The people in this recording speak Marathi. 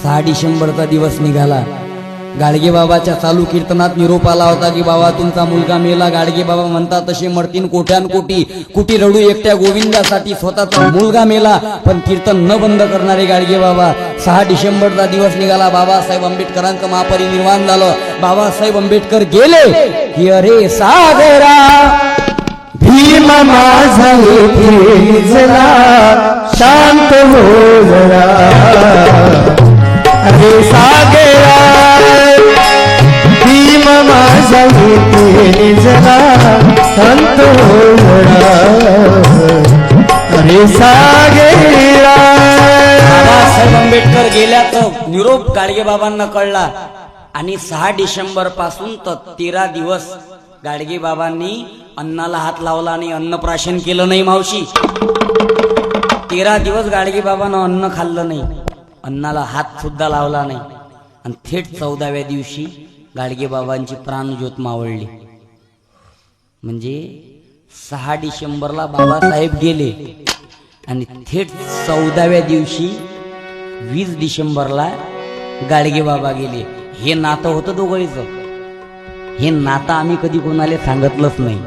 6 डिसेंबरचा दिवस निघाला। गाडगे बाबाच्या चालू कीर्तनात निरोप आला होता की बाबा तुमचा मुलगा मेला। गाडगे बाबा म्हणतात तसे मरतीन कोट्यान कोटी, कुटी रडू एकट्या गोविंदासाठी स्वतःचा मुलगा मेला, पण कीर्तन न बंद करणारे गाडगे बाबा। 6 डिसेंबरचा दिवस निघाला, बाबासाहेब आंबेडकरांचं महापरिनिर्वाण झालं। बाबासाहेब आंबेडकर गेले की अरे सागरा भीम माझा येथे जरा शांत हो जरा, अरे सागरा भीम माझा येथे जरा शांत हो जरा, अरे सागरा। बाबासाहेब आंबेडकर गेल्याचं निरोप गाडगे बाबांना कळला आणि 6 डिसेंबर पासून तर 13 दिवस गाडगे बाबांनी अन्नाला हात लावला नाही, अन्नप्राशन केलं नाही। मावशी 13 दिवस गाडगे बाबांना अन्न खाल्लं नाही, अन्नाला हात सुद्धा लावला नाही आणि थेट 14व्या दिवशी गाडगे बाबांची प्राणज्योत मावळली। म्हणजे 6 डिसेंबरला बाबासाहेब गेले आणि थेट 14व्या दिवशी 20 डिसेंबरला गाडगे बाबा गेले। हे नातं होतं दोघांचं, हे नातं आम्ही कधी कोणाला सांगितलंच नाही।